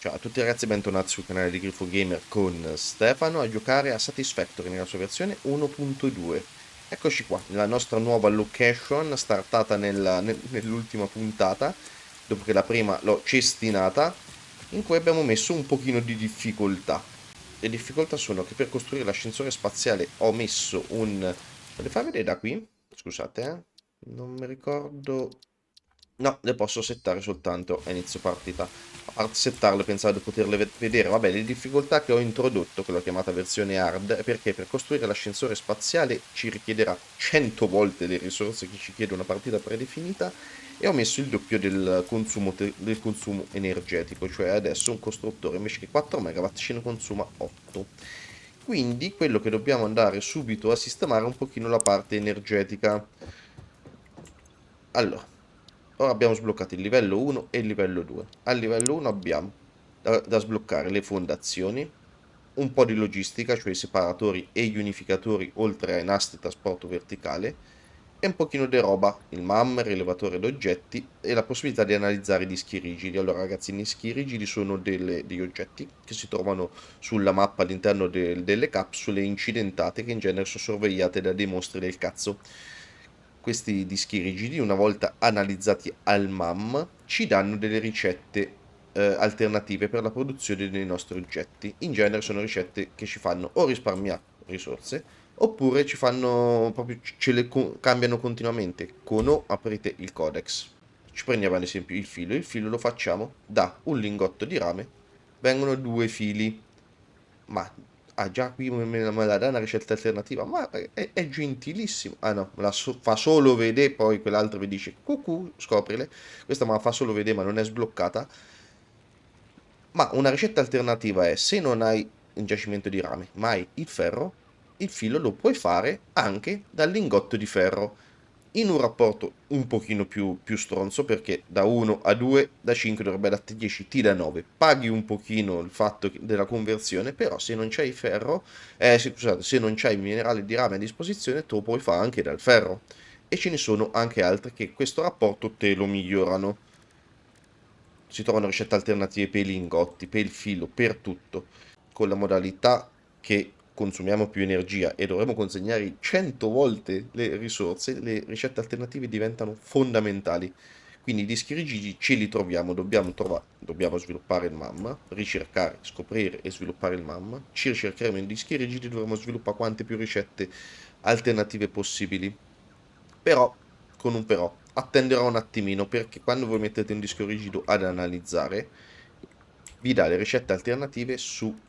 Ciao a tutti ragazzi, bentornati sul canale di Grifo Gamer con Stefano a giocare a Satisfactory nella sua versione 1.2. Eccoci qua, la nostra nuova location startata nell'ultima puntata, dopo che la prima l'ho cestinata, in cui abbiamo messo un pochino di difficoltà. Le difficoltà sono che per costruire l'ascensore spaziale ho messo un... Volete far vedere da qui? Scusate, non mi ricordo... No, le posso settare soltanto a inizio partita. A parte settarle pensavo di poterle vedere. Vabbè, le difficoltà che ho introdotto, che l'ho chiamata versione hard, è perché per costruire l'ascensore spaziale ci richiederà 100 volte le risorse che ci chiede una partita predefinita e ho messo il doppio del consumo energetico, cioè adesso un costruttore invece che 4 MW ce ne consuma 8. Quindi quello che dobbiamo andare subito a sistemare è un pochino la parte energetica. Allora, ora abbiamo sbloccato il livello 1 e il livello 2. Al livello 1 abbiamo da sbloccare le fondazioni, un po' di logistica, cioè i separatori e gli unificatori, oltre ai nastri di trasporto verticale, e un pochino di roba, il MAM, il rilevatore d'oggetti e la possibilità di analizzare i dischi rigidi. Allora ragazzi, i dischi rigidi sono degli oggetti che si trovano sulla mappa all'interno delle capsule incidentate che in genere sono sorvegliate da dei mostri del cazzo. Questi dischi rigidi, una volta analizzati al MAM, ci danno delle ricette alternative per la produzione dei nostri oggetti. In genere sono ricette che ci fanno o risparmiare risorse, oppure ci fanno proprio cambiano continuamente. Con O aprite il codex. Ci prendiamo ad esempio il filo lo facciamo da un lingotto di rame, vengono due fili. Ma già qui me la dà una ricetta alternativa, ma è gentilissimo. Ah no, fa solo vedere, poi quell'altro vi dice cucù, scoprile. Questa me la fa solo vedere, ma non è sbloccata. Ma una ricetta alternativa è, se non hai un giacimento di rame, ma hai il ferro, il filo lo puoi fare anche dal lingotto di ferro in un rapporto un pochino più stronzo, perché da 1 a 2, da 5 dovrebbe darti 10, ti dà 9. Paghi un pochino il fatto della conversione, però se non c'hai ferro, scusate, se non c'hai minerale di rame a disposizione, tu lo puoi fare anche dal ferro. E ce ne sono anche altri che questo rapporto te lo migliorano. Si trovano ricette alternative per i lingotti, per il filo, per tutto, con la modalità che consumiamo più energia e dovremo consegnare 100 volte le risorse, le ricette alternative diventano fondamentali. Quindi i dischi rigidi ce li troviamo, dobbiamo sviluppare il MAM, ricercare, scoprire e sviluppare il MAM, ci ricercheremo i dischi rigidi, dovremo sviluppare quante più ricette alternative possibili. Però, con un però, attenderò un attimino perché quando voi mettete un disco rigido ad analizzare, vi dà le ricette alternative su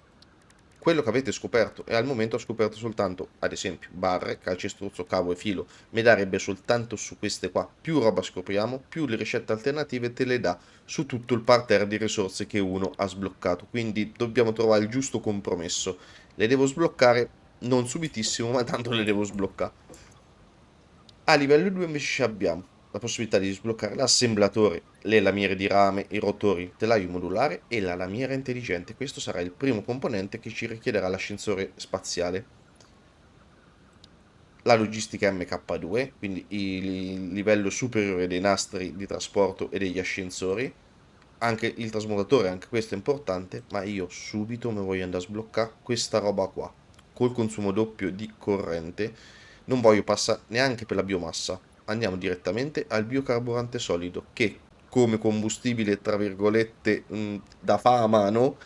quello che avete scoperto e al momento ho scoperto soltanto, ad esempio, barre, calcestruzzo, cavo e filo, mi darebbe soltanto su queste qua. Più roba scopriamo, più le ricette alternative te le dà su tutto il parterre di risorse che uno ha sbloccato. Quindi dobbiamo trovare il giusto compromesso. Le devo sbloccare non subitissimo, ma tanto le devo sbloccare. A livello 2 invece abbiamo la possibilità di sbloccare l'assemblatore, le lamiere di rame, i rotori, il telaio modulare e la lamiera intelligente. Questo sarà il primo componente che ci richiederà l'ascensore spaziale. La logistica MK2, quindi il livello superiore dei nastri di trasporto e degli ascensori. Anche il trasmutatore, anche questo è importante, ma io subito mi voglio andare a sbloccare questa roba qua. Col consumo doppio di corrente, non voglio passare neanche per la biomassa. Andiamo direttamente al biocarburante solido, che come combustibile, tra virgolette, da fa a mano,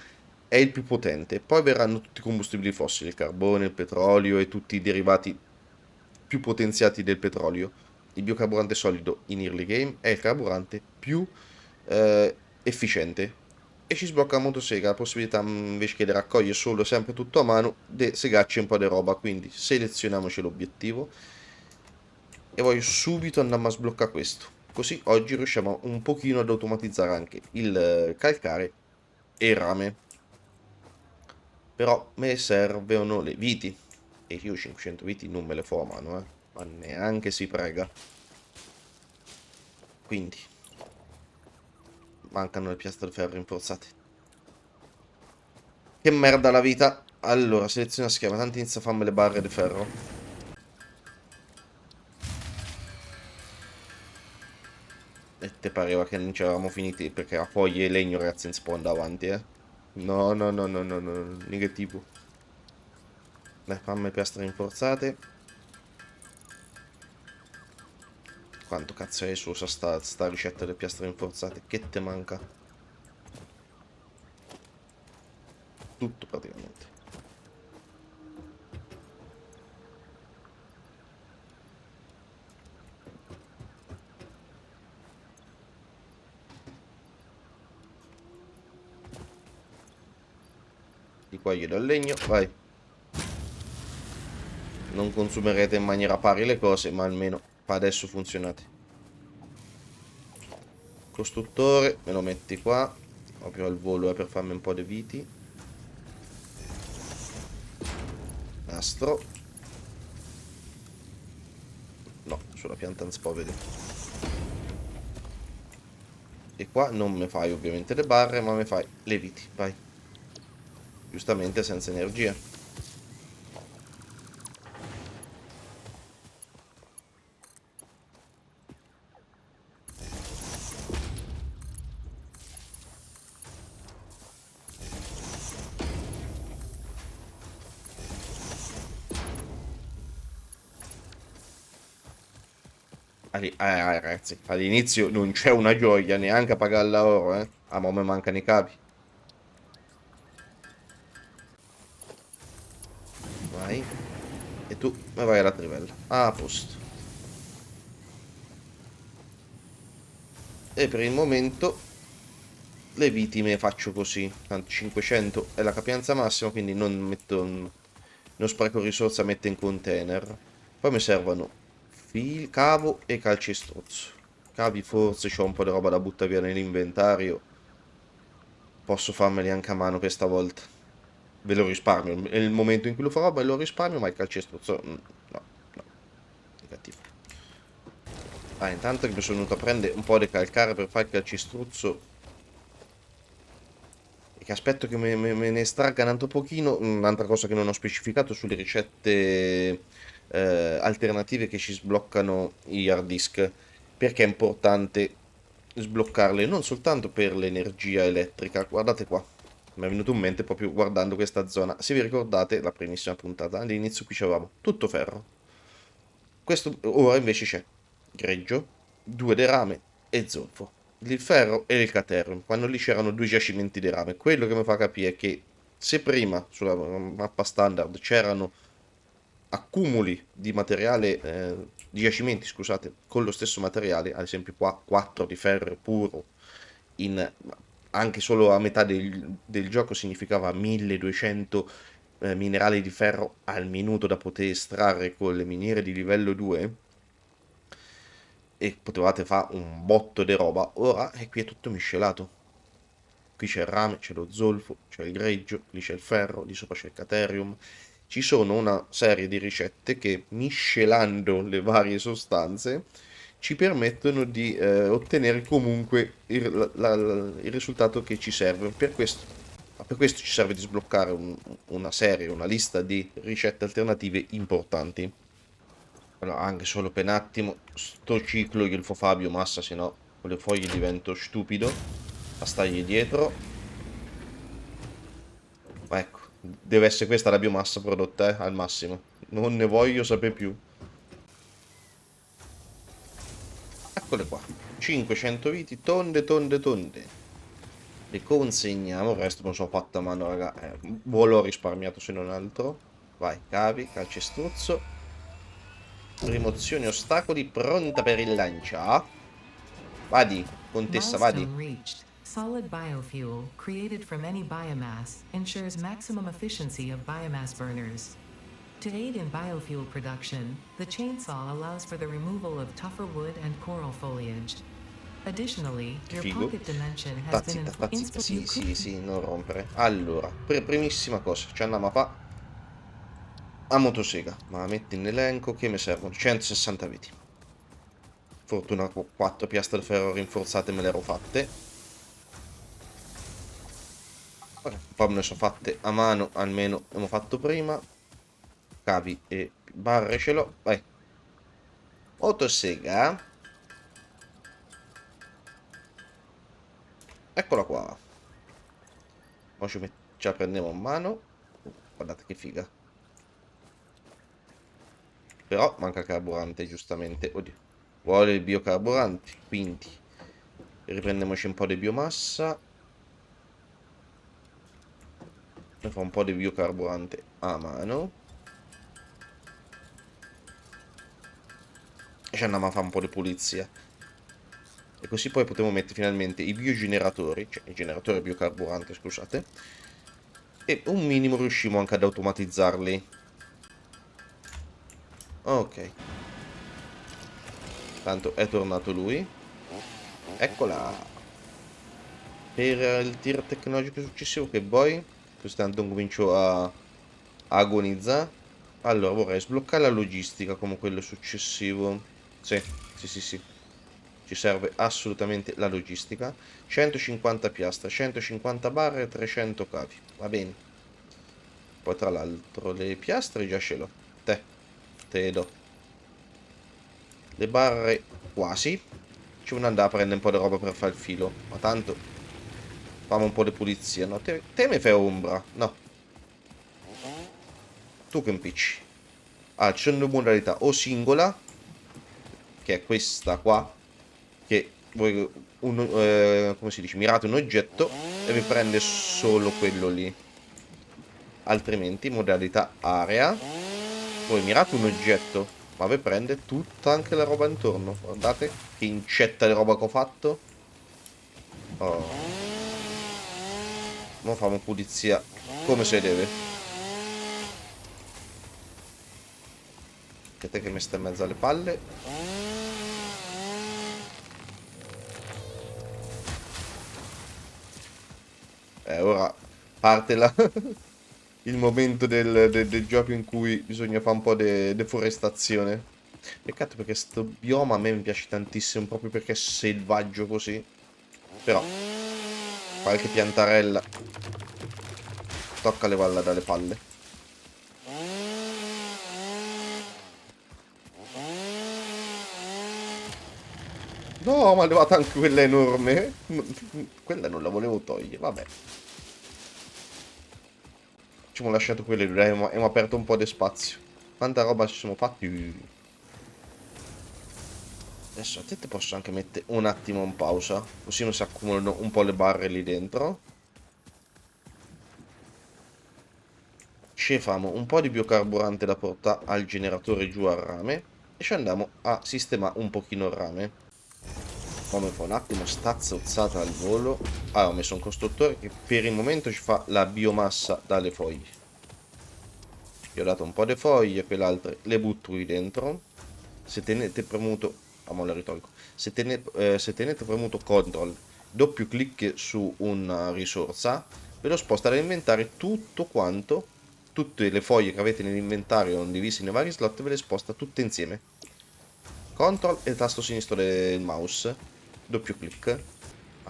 è il più potente. Poi verranno tutti i combustibili fossili, il carbone, il petrolio e tutti i derivati più potenziati del petrolio. Il biocarburante solido in early game è il carburante più efficiente e ci sblocca la motosega, la possibilità invece che di raccogliere solo sempre tutto a mano, di segarci un po' di roba, quindi selezioniamoci l'obiettivo e voglio subito andare a sbloccare questo, così oggi riusciamo un pochino ad automatizzare anche il calcare e il rame, però me servono le viti e io 500 viti non me le fo a mano, ma neanche si prega, quindi mancano le piastre di ferro rinforzate. Che merda la vita. Allora, seleziona schema, tanto inizia a farmi le barre di ferro. E te pareva che non ci eravamo finiti perché a foglie e legno, ragazzi, non si può andare avanti, eh. No, no, no, no, no, no, negativo. Dai, fammi piastre rinforzate. Quanto cazzo è su sta ricetta delle piastre rinforzate? Che te manca? Tutto praticamente. Di qua gli do il legno, vai. Non consumerete in maniera pari le cose, ma almeno adesso funzionate. Costruttore, me lo metti qua. Proprio al volo per farmi un po' di viti. Nastro. No, sulla pianta non si può vedere. E qua non mi fai ovviamente le barre, ma mi fai le viti, vai. Giustamente senza energia. Ragazzi, all'inizio non c'è una gioia neanche a pagarla oro, eh. Ah, ma mi mancano i capi. Vai. E tu me vai alla trivella. Ah, a posto. E per il momento le vittime faccio così. Tanto 500 è la capienza massima, quindi non metto... Non spreco risorse a mettere in container. Poi mi servono cavo e calcestruzzo. Cavi forse c'ho un po' di roba da buttare via nell'inventario. Posso farmeli anche a mano questa volta. Ve lo risparmio. È il momento in cui lo farò, ve lo risparmio, ma il calcestruzzo... No, no. Negativo. Ah, intanto che mi sono venuto a prendere un po' di calcare per fare il calcestruzzo. E che aspetto che me ne estragga un altro pochino. Un'altra cosa che non ho specificato sulle ricette alternative che ci sbloccano gli hard disk. Perché è importante sbloccarle non soltanto per l'energia elettrica. Guardate qua. Mi è venuto in mente proprio guardando questa zona. Se vi ricordate, la primissima puntata, all'inizio qui c'avevamo tutto ferro. Questo ora invece c'è greggio, due di rame e zolfo. Il ferro e il caterium. Quando lì c'erano due giacimenti di rame. Quello che mi fa capire è che se prima sulla mappa standard c'erano accumuli di materiale, di giacimenti, scusate, con lo stesso materiale, ad esempio qua 4 di ferro puro, in, anche solo a metà del gioco significava 1200 minerali di ferro al minuto da poter estrarre con le miniere di livello 2 e potevate fare un botto di roba. Ora è qui è tutto miscelato. Qui c'è il rame, c'è lo zolfo, c'è il greggio, lì c'è il ferro, lì sopra c'è il caterium. Ci sono una serie di ricette che miscelando le varie sostanze ci permettono di ottenere comunque il risultato che ci serve. Per questo ci serve di sbloccare una serie, una lista di ricette alternative importanti. Allora, anche solo per un attimo, sto ciclo io il fo Fabio Massa, se no con le foglie divento stupido a stargli dietro. Ma ecco, deve essere questa la biomassa prodotta, al massimo. Non ne voglio sapere più. Eccole qua. 500 viti, tonde, tonde, tonde. Le consegniamo, il resto me lo sono fatto a mano, raga. Volo risparmiato se non altro. Vai, cavi, calcestruzzo. Rimozione ostacoli, pronta per il lancio. Vadi, contessa, vadi. Milestone reached. Solid biofuel, created from any biomass, ensures maximum efficiency of biomass burners. To aid in biofuel production, the chainsaw allows for the removal of tougher wood and coral foliage. Additionally, Che your figo. pocket dimension Sta has been zitta, sta zitta. inspected. Sì, sì, sì, non rompere. Allora, primissima cosa, ci andiamo a fa a motosega. Ma la metti in elenco che mi servono 160 viti. Fortuna 4 piastre di ferro rinforzate me le ero fatte. Ok, poi me ne sono fatte a mano, almeno abbiamo fatto prima. Cavi e barre ce l'ho. Vai. Motosega. Eccola qua. Ora ce la prendiamo in mano. Guardate che figa. Però manca carburante, giustamente. Oddio. Vuole il biocarburante. Quindi riprendiamoci un po' di biomassa. E fa un po' di biocarburante a mano. E ci andiamo a fare un po' di pulizia. E così poi potremo mettere finalmente i biogeneratori, cioè i generatori biocarburante, scusate. E un minimo riuscimo anche ad automatizzarli. Ok. Tanto è tornato lui. Eccola. Per il tir tecnologico successivo che poi questo tanto comincio a agonizzare. Allora vorrei sbloccare la logistica come quello successivo. Sì, sì, sì, sì. Ci serve assolutamente la logistica. 150 piastre, 150 barre, 300 cavi. Va bene. Poi tra l'altro le piastre già ce l'ho. Te le do. Le barre quasi. Ci voglio andare a prendere un po' di roba per fare il filo. Ma tanto facciamo un po' di pulizia. No, te mi fai ombra. No, tu che impicci. Ah, ci sono due modalità. O singola, che è questa qua, che voi come si dice, mirate un oggetto e vi prende solo quello lì. Altrimenti modalità area, voi mirate un oggetto ma vi prende tutta anche la roba intorno. Guardate che incetta di roba che ho fatto. Oh, ora facciamo pulizia come si deve. Che te che mi sta in mezzo alle palle. Ora parte il momento del gioco in cui bisogna fare un po' di deforestazione. Peccato perché sto bioma a me mi piace tantissimo proprio perché è selvaggio così. Però qualche piantarella tocca levarla dalle palle. No, ma ha levato anche quella enorme. Quella non la volevo togliere, vabbè. Ci abbiamo lasciato quelle due, abbiamo aperto un po' di spazio. Quanta roba ci siamo fatti. Adesso a te posso anche mettere un attimo in pausa, così non si accumulano un po' le barre lì dentro. Ci facciamo un po' di biocarburante da portare al generatore giù al rame e ci andiamo a sistemare un pochino il rame. Come fa un attimo sta zozzata al volo. Ho messo un costruttore che per il momento ci fa la biomassa dalle foglie. Gli ho dato un po' di foglie, quell'altre le butto qui dentro. Se tenete premuto, mo le ritolgo. Se tenete premuto CTRL, doppio clic su una risorsa, ve lo sposta dall'inventario tutto quanto, tutte le foglie che avete nell'inventario non divise nei vari slot, ve le sposta tutte insieme. CTRL e il tasto sinistro del mouse, doppio clic.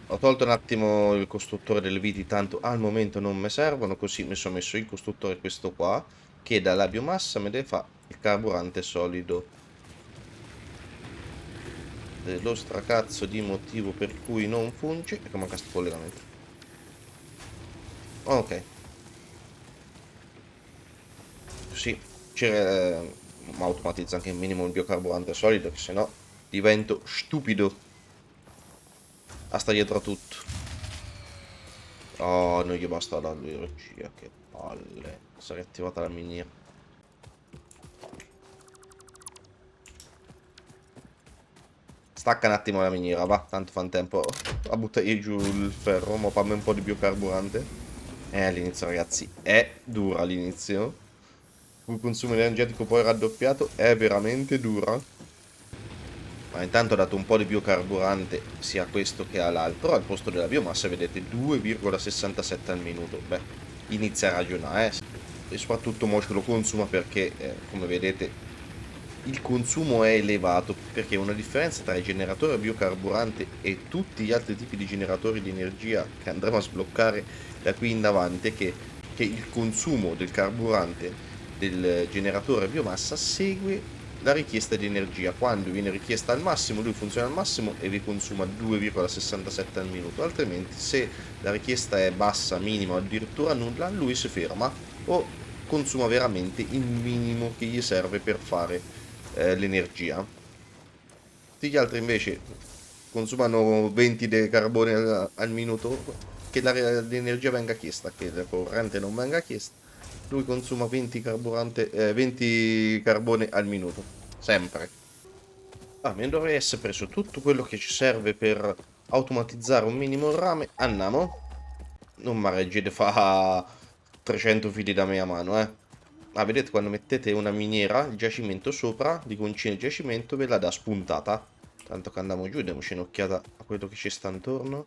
Ho tolto un attimo il costruttore delle viti, tanto al momento non mi servono, così mi sono messo il costruttore questo qua, che dalla biomassa mi deve fare il carburante solido. Dello stracazzo di motivo per cui non funge e che manca sto collegamento. Ok, così ma automatizza anche il minimo il biocarburante solido, che sennò divento stupido a sta dietro a tutto. Oh, non gli basta la biologia, che palle. Si è riattivata la miniera. Stacca un attimo la miniera, va, tanto fa un tempo a buttare giù il ferro, ma fammi un po' di biocarburante. All'inizio ragazzi, è dura all'inizio. Il consumo energetico poi raddoppiato è veramente dura. Ma intanto ho dato un po' di biocarburante sia a questo che all'altro. Al posto della biomassa vedete 2,67 al minuto. Beh, inizia a ragionare. E soprattutto mo ce lo consuma perché, come vedete, il consumo è elevato. Perché una differenza tra il generatore biocarburante e tutti gli altri tipi di generatori di energia che andremo a sbloccare da qui in avanti è che il consumo del carburante del generatore biomassa segue la richiesta di energia. Quando viene richiesta al massimo, lui funziona al massimo e vi consuma 2,67 al minuto. Altrimenti, se la richiesta è bassa, minima o addirittura nulla, lui si ferma o consuma veramente il minimo che gli serve per fare l'energia. Tutti gli altri invece consumano 20 di carbone al minuto, che l'energia venga chiesta, che la corrente non venga chiesta. Lui consuma 20 carbone al minuto, sempre. Mi dovrei essere preso tutto quello che ci serve per automatizzare un minimo il rame. Andiamo. Non mi reggete fa 300 fili da me a mano, eh. Vedete, quando mettete una miniera, il giacimento sopra, di concine il giacimento, ve la dà spuntata. Tanto che andiamo giù, diamoci un'occhiata a quello che ci sta intorno.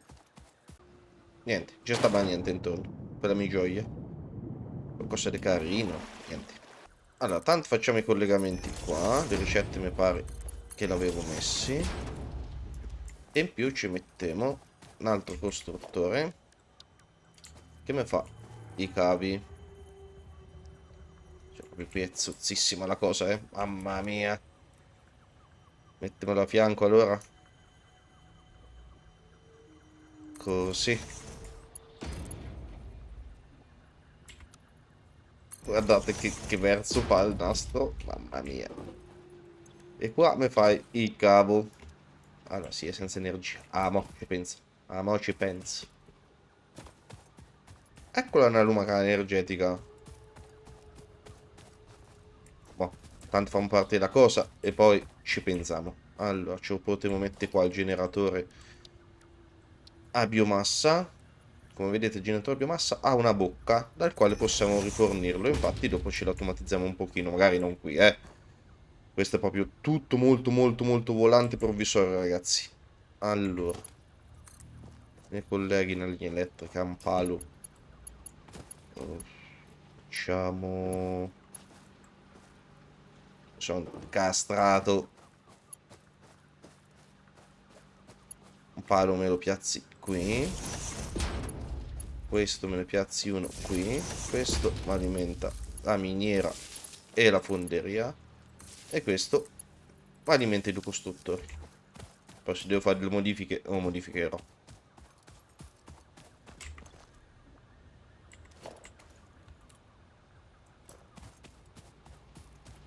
Niente, ci sta mai niente intorno. Per la mia gioia. Qualcosa di carino. Niente. Allora, tanto facciamo i collegamenti qua. Le ricette mi pare che l'avevo messi. E in più ci mettiamo un altro costruttore che mi fa i cavi. Cioè, proprio qui è zozzissima la cosa, eh. Mamma mia. Mettiamolo a fianco allora. Così. Guardate che verso fa il nastro. Mamma mia. E qua mi fai il cavo. Allora, sì, è senza energia. Mo ci penso. Mo ci penso. Eccola una lumaca energetica. Boh, tanto fa un parte la cosa e poi ci pensiamo. Allora, ci potremo mettere qua il generatore a biomassa. Come vedete, il generatore a biomassa ha una bocca dal quale possiamo rifornirlo. Infatti dopo ce l'automatizziamo un pochino, magari non qui, eh. Questo è proprio tutto molto molto molto volante provvisorio, ragazzi. Allora, i colleghi in linea elettrica, un palo. Facciamo... Sono castrato. Un palo me lo piazzi qui. Questo me ne piazzi uno qui. Questo mi alimenta la miniera e la fonderia. E questo mi alimenta i due costruttori. Poi se devo fare delle modifiche, lo modificherò.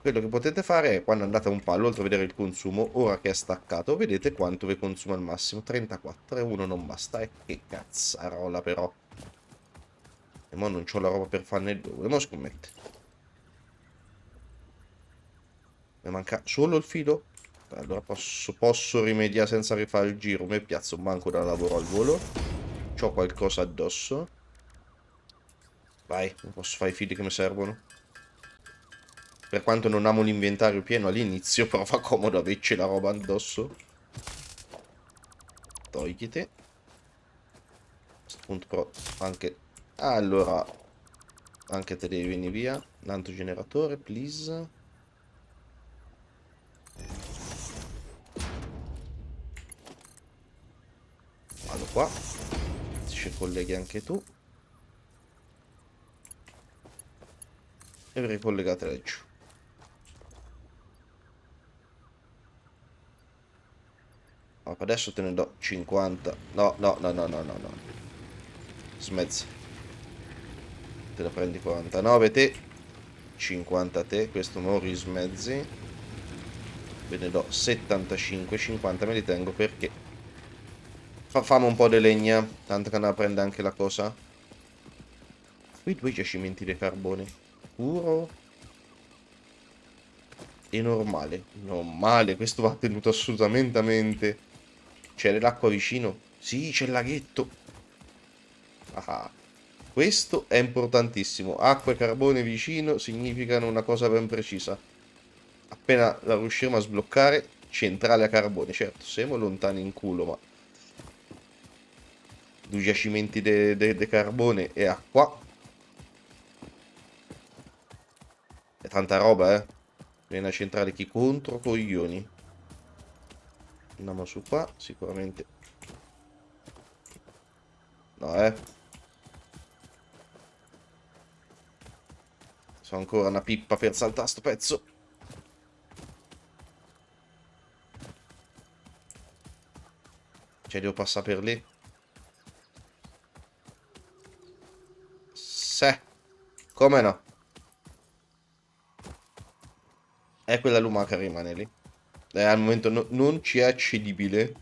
Quello che potete fare è, quando andate a un palo, oltre a vedere il consumo, ora che è staccato, vedete quanto vi consuma al massimo. 34 e uno non basta. Che cazzarola però. E mo non c'ho la roba per farne due. Volevo scommettere. Mi manca solo il filo. Allora posso rimediare senza rifare il giro. Mi piazzo un banco da lavoro al volo. C'ho qualcosa addosso. Vai, non posso fare i fili che mi servono. Per quanto non amo l'inventario pieno all'inizio, però fa comodo averci la roba addosso. Togliti. A questo punto però anche... Allora, anche te devi venire via. L'altro generatore, please. Vado qua. Ci colleghi anche tu. E vi ricollegate laggiù. Adesso te ne do 50. No, no, no, no, no, no, no. Smezza. Te la prendi 49 te. 50 te. Questo non rismezzi. Ve ne do 75. 50 me li tengo perché famo un po' di legna. Tanto che andiamo a prendere anche la cosa. Qui due giacimenti di carbone. Puro e normale. Normale. Questo va tenuto assolutamente a mente. C'è dell'acqua vicino? Sì, c'è il laghetto. Ah, questo è importantissimo. Acqua e carbone vicino significano una cosa ben precisa. Appena la riusciremo a sbloccare, centrale a carbone. Certo, siamo lontani in culo, ma due giacimenti di carbone e acqua. È tanta roba, eh. Viene a centrale chi contro coglioni. Andiamo su qua, sicuramente. No, sono ancora una pippa per saltare sto pezzo. Cioè, devo passare per lì. Se. Come no? È quella lumaca rimane lì. Al momento non ci è accedibile.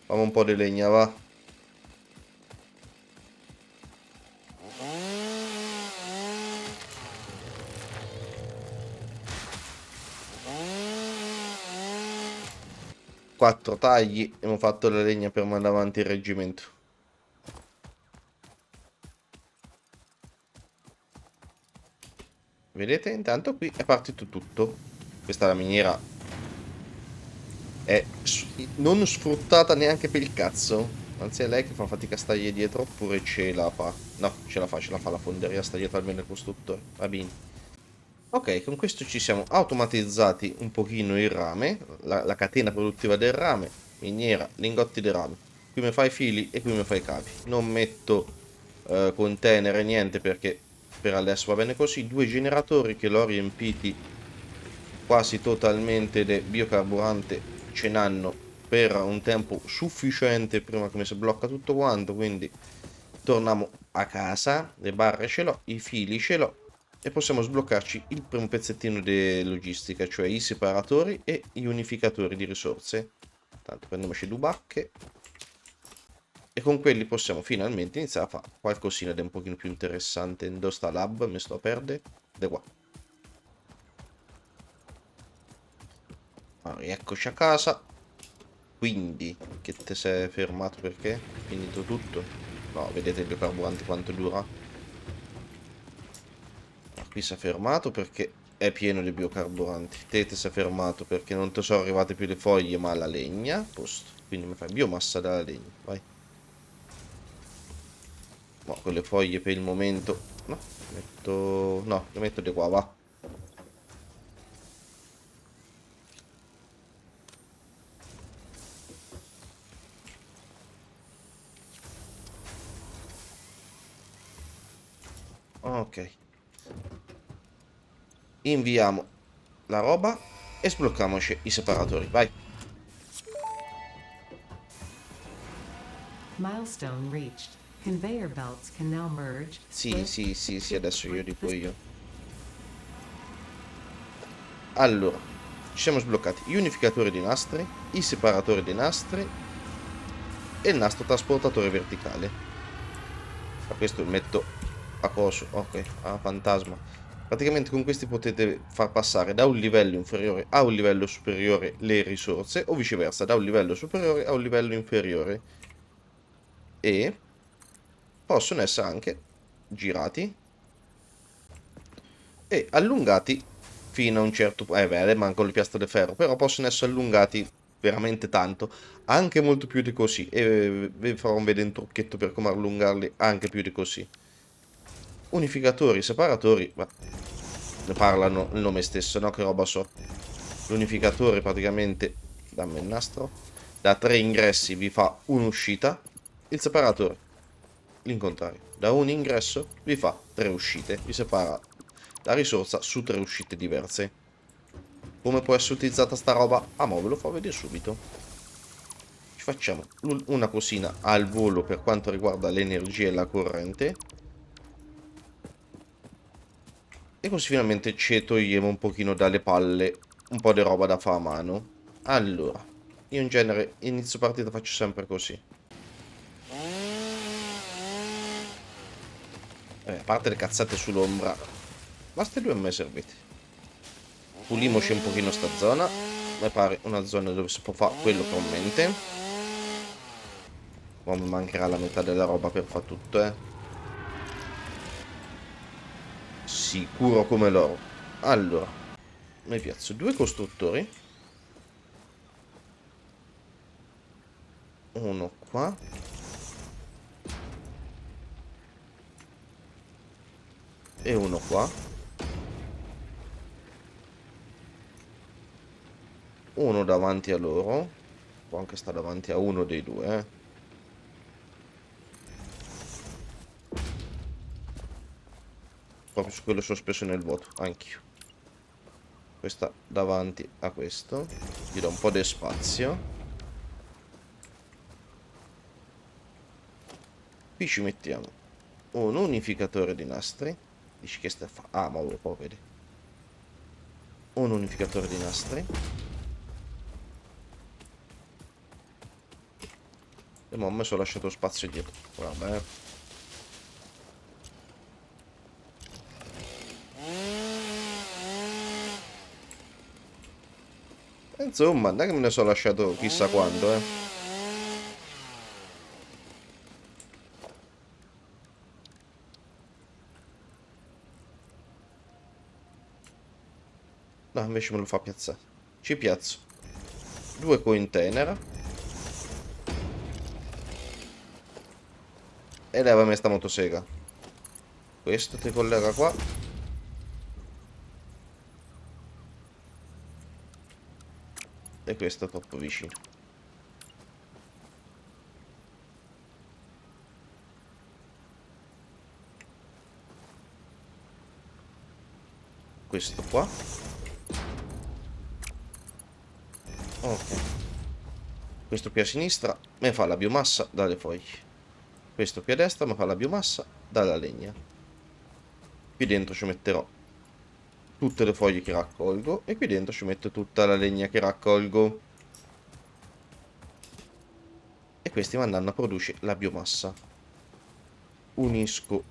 Fammi un po' di legna, va. Quattro tagli e abbiamo fatto la legna per mandare avanti il reggimento. Vedete? Intanto qui è partito tutto. Questa è la miniera. È non sfruttata neanche per il cazzo. Anzi è lei che fa fatica a stargli dietro. Oppure ce la fa. No, ce la fa la fonderia. Sta dietro almeno il costruttore. Va bene. Ok, con questo ci siamo automatizzati un pochino il rame. La catena produttiva del rame. Miniera, lingotti di rame. Qui mi fai i fili e qui mi fai i cavi. Non metto container e niente perché per adesso va bene così. Due generatori che l'ho riempiti quasi totalmente di biocarburante ce n'hanno per un tempo sufficiente prima che mi si blocca tutto quanto, quindi torniamo a casa, le barre ce l'ho, i fili ce l'ho e possiamo sbloccarci il primo pezzettino di logistica, cioè i separatori e gli unificatori di risorse. Tanto prendiamoci due bacche e con quelli possiamo finalmente iniziare a fare qualcosina di un pochino più interessante. Dove sta lab? Mi sto a perdere? Da qua. Ah, rieccoci a casa. Quindi, che te sei fermato perché? È finito tutto? No, vedete il biocarburante quanto dura? Ah, qui si è fermato perché è pieno di biocarburanti. Te sei fermato perché non ti sono arrivate più le foglie ma la legna. Posto. Quindi mi fai biomassa dalla legna. Vai. No, con le foglie per il momento. No, metto... No, le metto di qua, va. Ok. Inviamo la roba e sblocchiamoci i separatori. Vai. Milestone reached. Conveyor belts can now merge. Sì, adesso io dico io. Allora, ci siamo sbloccati gli unificatori di nastri, i separatori di nastri e il nastro trasportatore verticale. A questo lo metto a coso, ok, a fantasma. Praticamente con questi potete far passare da un livello inferiore a un livello superiore le risorse o viceversa, da un livello superiore a un livello inferiore. E possono essere anche girati e allungati fino a un certo punto. Beh, mancano le piastre di ferro, però possono essere allungati veramente tanto, anche molto più di così. E vi farò vedere un trucchetto per come allungarli anche più di così. Unificatori, separatori, ma ne parlano il nome stesso, no? Che roba so. L'unificatore praticamente, dammi il nastro, da 3 ingressi vi fa un'uscita. Il separatore, l'incontrario, da un ingresso vi fa 3 uscite, vi separa la risorsa su 3 uscite diverse. Come può essere utilizzata sta roba? Ah, ma ve lo fa vedere subito. Ci facciamo una cosina al volo per quanto riguarda l'energia e la corrente. E così finalmente ci togliamo un pochino dalle palle un po' di roba da fare a mano. Allora, io in genere inizio partita faccio sempre così. A parte le cazzate sull'ombra, basta due a me servite. Pulimoci un pochino sta zona. Mi pare una zona dove si può fare quello che ho in mente. Ma mi mancherà la metà della roba per fare tutto, Sicuro come l'oro. Allora, mi piazzo due costruttori. Uno qua. E uno qua. Uno davanti a loro. Può anche sta davanti a uno dei due, Proprio su quello sospeso nel vuoto, anch'io. Questa davanti a questo. Gli do un po' di spazio. Qui ci mettiamo un unificatore di nastri. Dici che sta a fa? Ah, ma lo può vedere. Un unificatore di nastri. E mo' ho messo lasciato spazio dietro. Vabbè. Insomma, non è che me ne sono lasciato chissà quando, eh. No, invece me lo fa piazzare. Ci piazzo due container e levami sta motosega. Questo ti collega qua. E questo è troppo vicino. Questo qua. Ok. Questo qui a sinistra mi fa la biomassa dalle foglie. Questo qui a destra mi fa la biomassa dalla legna. Qui dentro ci metterò tutte le foglie che raccolgo e qui dentro ci metto tutta la legna che raccolgo. E questi mi andranno a produrre la biomassa. Unisco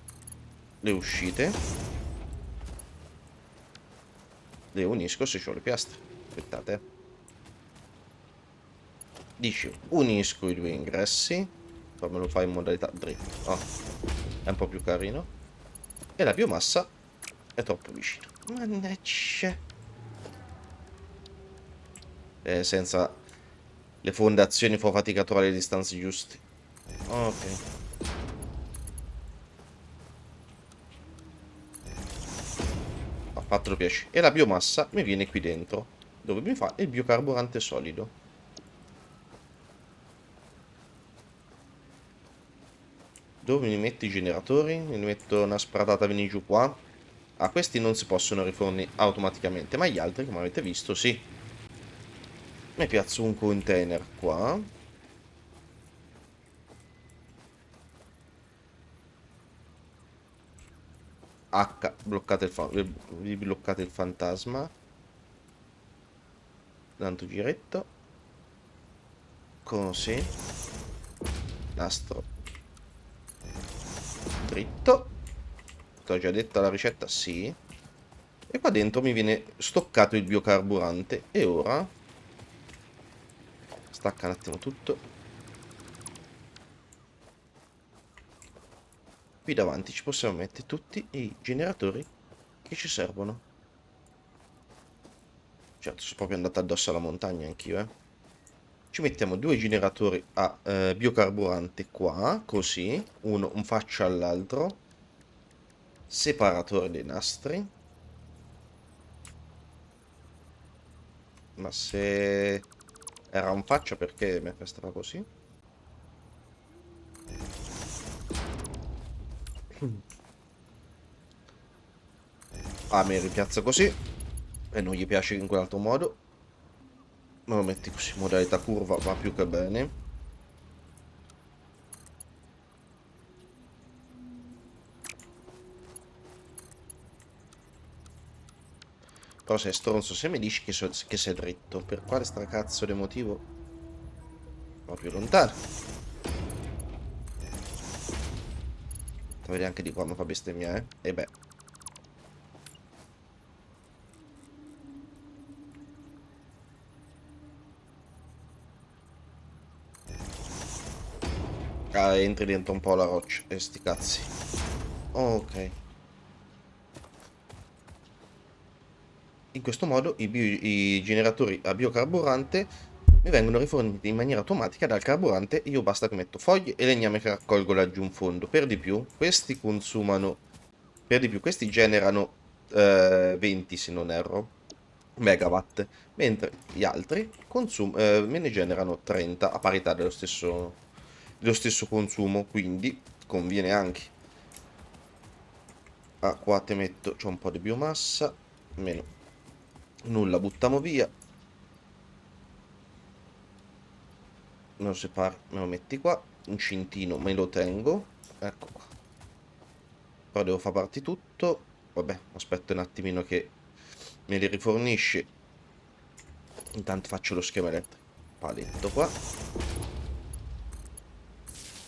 le uscite. Le unisco se ho le piastre. Aspettate. Dicevo, unisco i due ingressi. Poi me lo fai in modalità dritto. Oh, è un po' più carino. E la biomassa è troppo vicino. Mannaggia. Senza le fondazioni fa fatica a trovare le distanze giuste. Ok. Ha fatto lo piacere. E la biomassa mi viene qui dentro, dove mi fa il biocarburante solido. Dove mi metto i generatori? Mi metto una spradata vieni giù qua. Ah, questi non si possono rifornire automaticamente, ma gli altri, come avete visto, sì. Mi piazzo un container qua. H, vi bloccate il fantasma. Tanto giretto. Così. Nastro. Dritto. T'ho già detto la ricetta, sì. E qua dentro mi viene stoccato il biocarburante. E ora stacca un attimo tutto. Qui davanti ci possiamo mettere tutti i generatori che ci servono. Certo, sono proprio andato addosso alla montagna anch'io, eh. Ci mettiamo due generatori a biocarburante qua, così, uno un faccia all'altro. Separatore dei nastri. Ma se era un faccia perché mi stava così? Ah, mi ripiazza così. E non gli piace in quell'altro modo. Me lo metti così, modalità curva, va più che bene. Però sei stronzo, se mi dici che sei dritto, per quale stracazzo di motivo? Va più lontano. Vedi anche di qua mi fa bestemmia, eh? E beh. Ah, entri dentro un po' la roccia. E sti cazzi. Ok. In questo modo i generatori a biocarburante mi vengono riforniti in maniera automatica dal carburante. Io basta che metto foglie e legname che raccolgo laggiù in fondo. Per di più, questi consumano. Per di più, questi generano 20 se non erro megawatt, mentre gli altri me ne generano 30 a parità dello stesso consumo, quindi conviene anche. Ah, qua te metto, c'ho un po' di biomassa, meno nulla buttiamo via. Me lo separi, me lo metti qua, un cintino me lo tengo, Ecco qua. Però devo far partire tutto. Vabbè, aspetto un attimino che me li rifornisce. Intanto faccio lo schema elettrico. Paletto qua.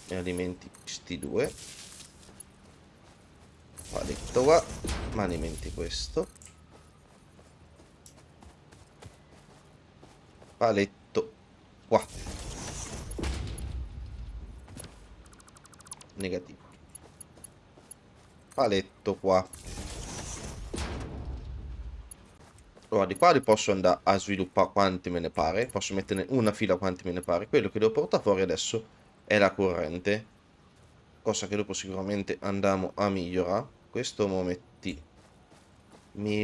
E alimenti questi due. Paletto qua. Ma alimenti questo. Paletto qua. Negativo. Paletto qua. Allora, di qua li posso andare a sviluppare quanti me ne pare. Posso metterne una fila quanti me ne pare. Quello che devo portare fuori adesso è la corrente. Cosa che dopo sicuramente andiamo a migliorare. Questo me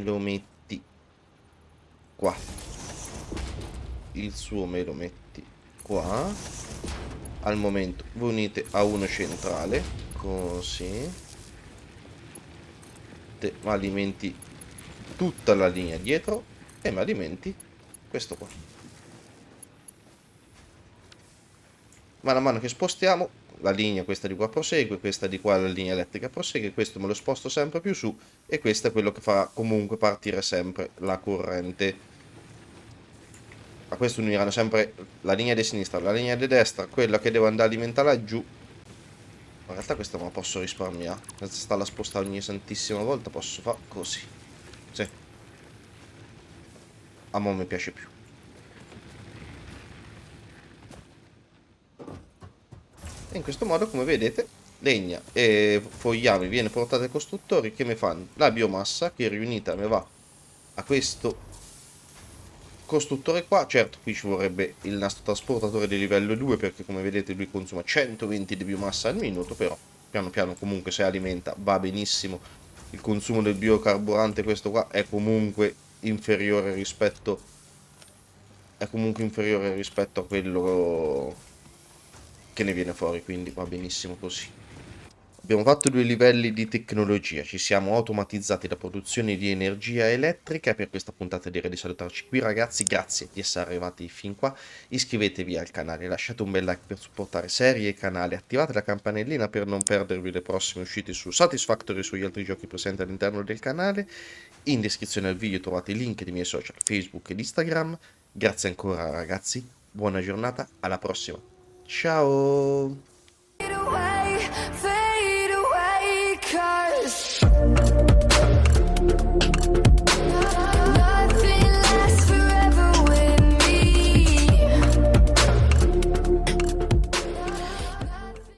lo metti qua. Il suo me lo metti qua. Al momento vi unite a uno centrale. Così. Te alimenti tutta la linea dietro e mi alimenti questo qua. Man mano che spostiamo la linea, questa di qua prosegue, questa di qua la linea elettrica prosegue, questo me lo sposto sempre più su e questo è quello che fa comunque partire sempre la corrente. A questo uniranno sempre la linea di sinistra, la linea di destra, quella che devo andare a alimentare laggiù. In realtà questa me la posso risparmiare, senza starla a spostare ogni santissima volta, posso fare così. Sì. A me mi piace più. E in questo modo, come vedete, legna e fogliame viene portata ai costruttori che mi fanno la biomassa che riunita mi va a questo costruttore qua. Certo, qui ci vorrebbe il nastro trasportatore di livello 2 perché come vedete lui consuma 120 di biomassa al minuto, però piano piano comunque se alimenta va benissimo. Il consumo del biocarburante questo qua è comunque inferiore rispetto a quello che ne viene fuori, quindi va benissimo così. Abbiamo fatto 2 livelli di tecnologia, ci siamo automatizzati la produzione di energia elettrica e per questa puntata direi di salutarci qui ragazzi, grazie di essere arrivati fin qua, iscrivetevi al canale, lasciate un bel like per supportare serie e canale, attivate la campanellina per non perdervi le prossime uscite su Satisfactory e sugli altri giochi presenti all'interno del canale, in descrizione al video trovate i link dei miei social Facebook ed Instagram, grazie ancora ragazzi, buona giornata, alla prossima, ciao! Away.